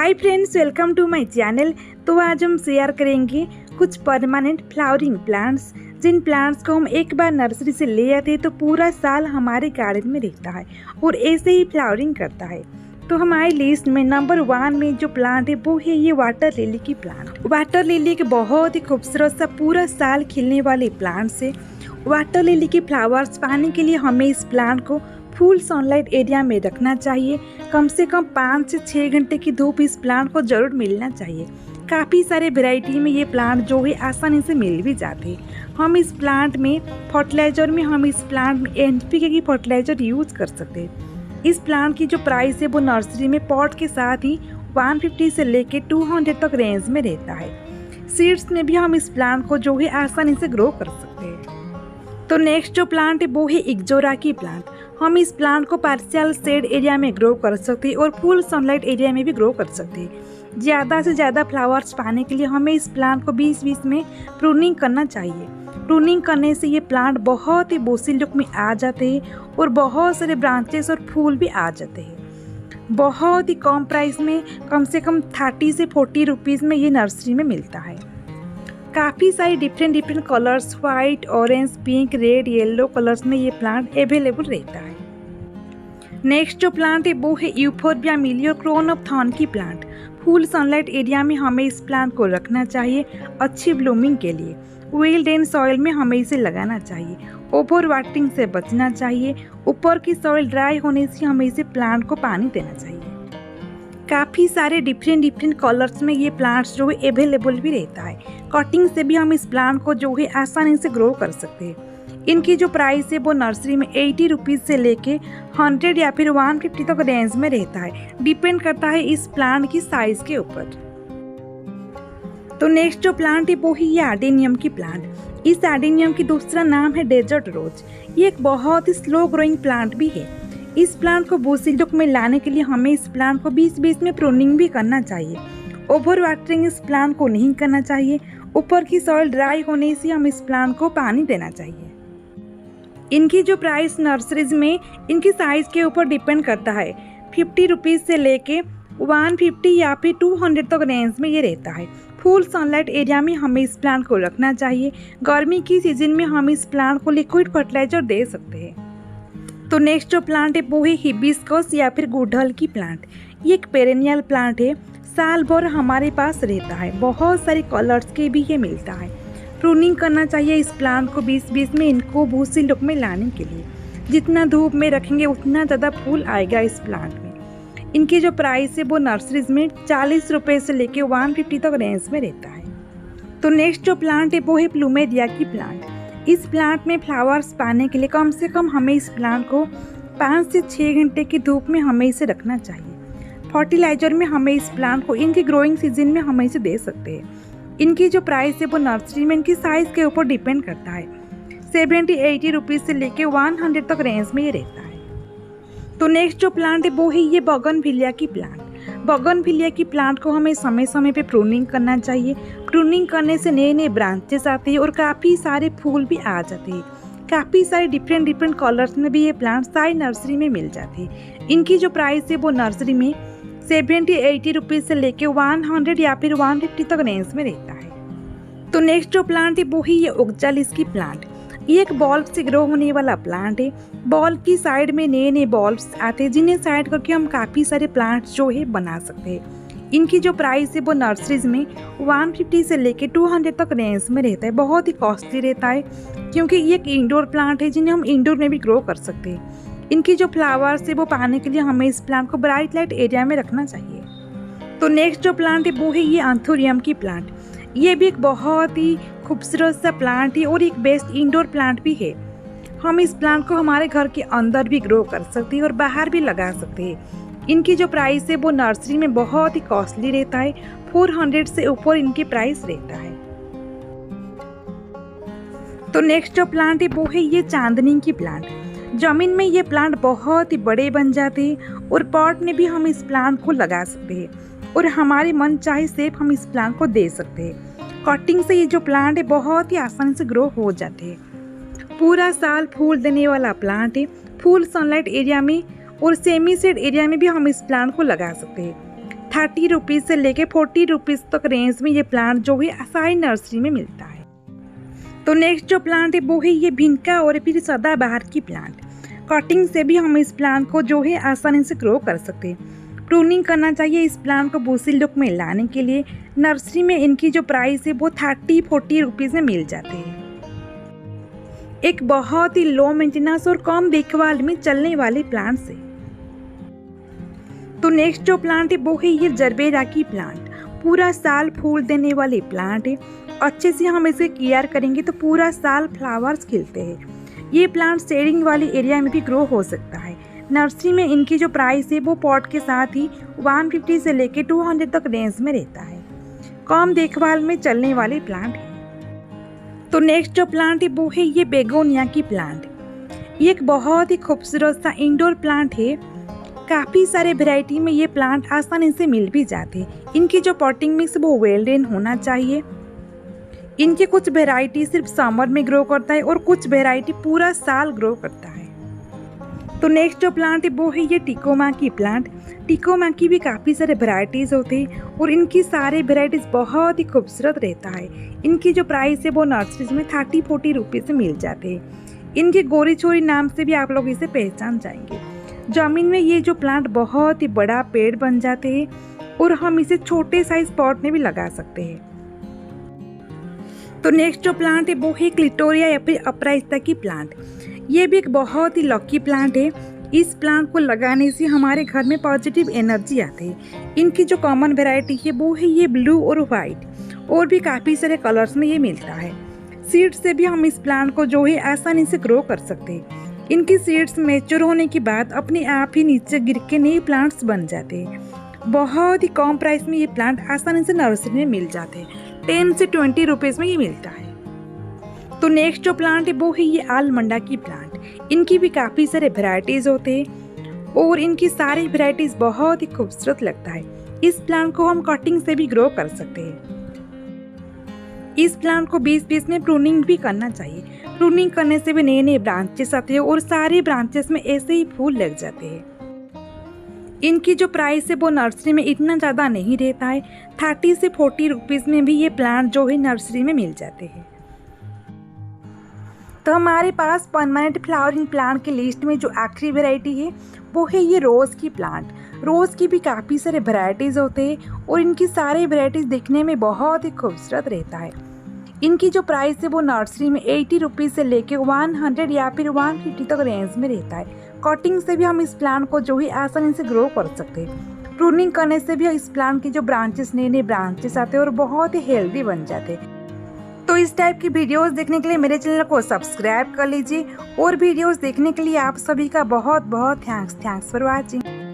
Hi friends, welcome to my channel. तो आज हम शेयर करेंगे कुछ परमानेंट फ्लावरिंग प्लांट्स, जिन प्लांट्स को हम एक बार नर्सरी से ले आते हैं तो पूरा साल हमारे गार्डन में रहता है और ऐसे ही फ्लावरिंग करता है। तो हमारी लिस्ट में नंबर 1 में जो प्लांट है वो है ये वाटर लिली की प्लांट। वाटर लिली के बहुत ही खूबसूरत सा पूरा साल खिलने वाले प्लांट्स है। वाटर लिली के फ्लावर्स पाने के लिए हमें इस प्लांट को फुल सनलाइट एरिया में रखना चाहिए। कम से कम 5 से 6 घंटे की धूप इस प्लांट को जरूर मिलना चाहिए। काफ़ी सारे वैरायटी में ये प्लांट जो है आसानी से मिल भी जाते हैं। हम इस प्लांट में फर्टिलाइजर में NPK की फर्टिलाइजर यूज कर सकते हैं। इस प्लांट की जो प्राइस है वो नर्सरी में पॉट के साथ ही 150 से लेके 200 तक रेंज में रहता है। सीड्स में भी हम इस प्लांट को जो है आसानी से ग्रो कर सकते हैं। तो नेक्स्ट जो प्लांट है वो है इक्जोरा की प्लांट। हम इस प्लांट को पार्शियल शेड एरिया में ग्रो कर सकते हैं और फुल सनलाइट एरिया में भी ग्रो कर सकते हैं। ज़्यादा से ज़्यादा फ्लावर्स पाने के लिए हमें इस प्लांट को बीच-बीच में प्रूनिंग करना चाहिए। प्रूनिंग करने से ये प्लांट बहुत ही बोसी लुक में आ जाते हैं और बहुत सारे ब्रांचेस और फूल भी आ जाते हैं। बहुत ही कम प्राइस में, कम से कम 30 से 40 रुपीज़ में ये नर्सरी में मिलता है। काफ़ी सारी different colours, white, orange, pink, red, yellow colours में ये प्लांट अवेलेबल रहता है। नेक्स्ट जो प्लांट है वो है यूफोर्बिया मिली और क्रोन ऑफ थॉर्न की प्लांट। फुल सनलाइट एरिया में हमें इस प्लांट को रखना चाहिए अच्छी ब्लूमिंग के लिए। वेल ड्रेन सॉइल में हमें इसे लगाना चाहिए। ओवर वाटरिंग से बचना चाहिए। ऊपर की सॉइल ड्राई होने से हमें इसे प्लांट को पानी देना चाहिए। काफ़ी सारे डिफरेंट कलर्स में ये प्लांट्स जो है अवेलेबल भी रहता है। कटिंग से भी हम इस प्लांट को जो है आसानी से ग्रो कर सकते हैं। इनकी जो प्राइस है वो नर्सरी में 80 रुपीज़ से लेके 100 या फिर 150 तक रेंज में रहता है। डिपेंड करता है इस प्लांट की साइज के ऊपर। तो नेक्स्ट जो प्लांट है वो है ये एडेनियम की प्लांट। इस एडेनियम की दूसरा नाम है डेजर्ट रोज। ये एक बहुत ही स्लो ग्रोइंग प्लांट भी है। इस प्लांट को बोसी लुक में लाने के लिए हमें इस प्लांट को बीच में प्रूनिंग भी करना चाहिए। ओवर वाटरिंग इस प्लांट को नहीं करना चाहिए। ऊपर की सॉइल ड्राई होने से हम इस प्लांट को पानी देना चाहिए। इनकी जो प्राइस नर्सरीज में इनकी साइज़ के ऊपर डिपेंड करता है। 50 रुपीज़ से लेके 150 या फिर 200 तक रेंज में ये रहता है। फुल सनलाइट एरिया में हमें इस प्लांट को रखना चाहिए। गर्मी की सीजन में हम इस प्लांट को लिक्विड फर्टिलाइजर दे सकते हैं। तो नेक्स्ट जो प्लांट है वो है हिबिस्कस या फिर गुड़हल की प्लांट। ये एक पेरेनियल प्लांट है, साल भर हमारे पास रहता है। बहुत सारे कलर्स के भी ये मिलता है। प्रूनिंग करना चाहिए इस प्लांट को बीच में इनको बोसी लुक में लाने के लिए। जितना धूप में रखेंगे उतना ज़्यादा फूल आएगा इस प्लांट में। इनकी जो प्राइस है वो नर्सरीज में 40 रुपये से लेके 150 तक रेंज में रहता है। तो नेक्स्ट जो प्लांट है वो है प्लूमेरिया की प्लांट। इस प्लांट में फ्लावर्स पाने के लिए कम से कम हमें इस प्लांट को 5 से 6 घंटे की धूप में हमें इसे रखना चाहिए। फर्टिलाइजर में हमें इस प्लांट को इनकी ग्रोइंग सीजन में हमें इसे दे सकते हैं। इनकी जो प्राइस है वो नर्सरी में इनकी साइज़ के ऊपर डिपेंड करता है। 70-80 रुपीज़ से लेके 100 तक रेंज में ये रहता है। तो नेक्स्ट जो प्लांट है वो है ये बोगनविलिया की प्लांट। बोगनविलिया की प्लांट को हमें समय समय पे प्रूनिंग करना चाहिए। प्रूनिंग करने से नए ब्रांचेस आते हैं और काफ़ी सारे फूल भी आ जाते हैं। काफ़ी सारे डिफरेंट कलर्स में भी ये प्लांट सारी नर्सरी में मिल जाते हैं। इनकी जो प्राइस है वो नर्सरी में 70-80 रुपीज़ से लेके 100 या फिर 150 तक रेंज में रहता है। तो नेक्स्ट जो प्लांट है वो ही ये ओक्जालिस की प्लांट। ये एक बल्ब से ग्रो होने वाला प्लांट है। बल्ब की साइड में नए बल्ब्स आते हैं जिन्हें साइड करके हम काफ़ी सारे प्लांट्स जो है बना सकते हैं। इनकी जो प्राइस है वो नर्सरीज में 150 से लेके 200 तक रेंज में रहता है। बहुत ही कॉस्टली रहता है क्योंकि ये एक इंडोर प्लांट है जिन्हें हम इंडोर में भी ग्रो कर सकते हैं। इनकी जो फ्लावर्स है वो पाने के लिए हमें इस प्लांट को ब्राइट लाइट एरिया में रखना चाहिए। तो नेक्स्ट जो प्लांट है वो है ये एंथोरियम की प्लांट। ये भी एक बहुत ही खूबसूरत सा प्लांट है और एक बेस्ट इंडोर प्लांट भी है। हम इस प्लांट को हमारे घर के अंदर भी ग्रो कर सकते हैं और बाहर भी लगा सकते हैं। इनकी जो प्राइस है वो नर्सरी में बहुत ही कॉस्टली रहता है। 400 से ऊपर इनकी प्राइस रहता है। तो नेक्स्ट जो प्लांट है वो है ये चांदनी की प्लांट। जमीन में ये प्लांट बहुत ही बड़े बन जाते हैं और पॉट में भी हम इस प्लांट को लगा सकते हैं और हमारे मन चाहे शेप हम इस प्लांट को दे सकते हैं। कटिंग से ये जो प्लांट है बहुत ही आसानी से ग्रो हो जाते हैं। पूरा साल फूल देने वाला प्लांट है। फुल सनलाइट एरिया में और सेमी शेड एरिया में भी हम इस प्लांट को लगा सकते हैं। ₹30 से लेके ₹40 तक रेंज में ये प्लांट जो है आसानी नर्सरी में मिलता है। तो नेक्स्ट जो प्लांट है वो है ये भिनका और फिर सदाबहार की प्लांट। कटिंग से भी हम इस प्लांट को जो है आसानी से ग्रो कर सकते हैं। प्रूनिंग करना चाहिए इस प्लांट को बूसी लुक में लाने के लिए। नर्सरी में इनकी जो प्राइस है वो ₹30-40 में मिल जाते हैं। एक बहुत ही लो मेंटेनेंस और कम देखभाल में चलने वाले प्लांट है। तो नेक्स्ट जो प्लांट है वो है ये जरबेरा की प्लांट। पूरा साल फूल देने वाले प्लांट है। अच्छे से हम इसे केयर करेंगे तो पूरा साल फ्लावर्स खिलते हैं। ये प्लांट शेडिंग वाली एरिया में भी ग्रो हो सकता है। नर्सरी में इनकी जो प्राइस है वो पॉट के साथ ही 150 से लेके 200 तक रेंज में रहता है। कम देखभाल में चलने वाले प्लांट है। तो नेक्स्ट जो प्लांट है वो है ये बेगोनिया की प्लांट। ये एक बहुत ही खूबसूरत सा इंडोर प्लांट है। काफ़ी सारे वैरायटी में ये प्लांट आसानी से मिल भी जाते हैं। इनकी जो पॉटिंग मिक्स वो वेल ड्रेन होना चाहिए। इनके कुछ वैरायटी सिर्फ समर में ग्रो करता है और कुछ वैरायटी पूरा साल ग्रो करता है। तो नेक्स्ट जो प्लांट है वो है ये टिकोमा की प्लांट। टिकोमा की भी काफ़ी सारे वैरायटीज़ होते हैं और इनकी सारे वैरायटीज़ बहुत ही खूबसूरत रहता है। इनकी जो प्राइस है वो नर्सरीज में ₹30-40 से मिल जाते हैं। इनके गोरी छोरी नाम से भी आप लोग इसे पहचान जाएंगे। ज़मीन में ये जो प्लांट बहुत ही बड़ा पेड़ बन जाते हैं और हम इसे छोटे साइज पॉट में भी लगा सकते हैं। तो नेक्स्ट जो प्लांट है वो है क्लिटोरिया या फिर अपराजिता की प्लांट। ये भी एक बहुत ही लकी प्लांट है। इस प्लांट को लगाने से हमारे घर में पॉजिटिव एनर्जी आती है। इनकी जो कॉमन वैरायटी है वो है ये ब्लू और वाइट और भी काफ़ी सारे कलर्स में ये मिलता है। सीड्स से भी हम इस प्लांट को जो है आसानी से ग्रो कर सकते हैं। इनकी सीड्स मैच्योर होने के बाद अपने आप ही नीचे गिर के नए प्लांट्स बन जाते हैं। बहुत ही कम प्राइस में ये प्लांट आसानी से नर्सरी में मिल जाते हैं। 10 से 20 रुपीज़ में ये मिलता है। तो नेक्स्ट जो प्लांट है वो है ये आलमंडा की प्लांट। इनकी भी काफ़ी सारे वैरायटीज़ होते हैं और इनकी सारी वैरायटीज़ बहुत ही खूबसूरत लगता है। इस प्लांट को हम कटिंग से भी ग्रो कर सकते हैं। इस प्लांट को 20-20 में प्रूनिंग भी करना चाहिए। प्रूनिंग करने से भी नए नए ब्रांचेस आते हैं और सारे ब्रांचेस में ऐसे ही फूल लग जाते हैं। इनकी जो प्राइस है वो नर्सरी में इतना ज़्यादा नहीं रहता है। 30 से 40 रुपीज़ में भी ये प्लांट जो है नर्सरी में मिल जाते हैं। तो हमारे पास परमानेंट फ्लावरिंग प्लांट की लिस्ट में जो आखिरी वैरायटी है वो है ये रोज़ की प्लांट। रोज़ की भी काफ़ी सारे वैरायटीज़ होते हैं और इनकी सारी वैरायटीज़ दिखने में बहुत ही खूबसूरत रहता है। इनकी जो प्राइस है वो नर्सरी में 80 रुपीज़ से लेके 100 या फिर 150 तक रेंज में रहता है। कटिंग से भी हम इस प्लांट को जो है आसानी से ग्रो कर सकते हैं। प्रूनिंग करने से भी इस प्लांट की जो ब्रांचेस नए नए ब्रांचेस आते हैं और बहुत ही हेल्दी बन जाते हैं। तो इस टाइप की वीडियोस देखने के लिए मेरे चैनल को सब्सक्राइब कर लीजिए और वीडियोस देखने के लिए आप सभी का बहुत बहुत थैंक्स फॉर वॉचिंग।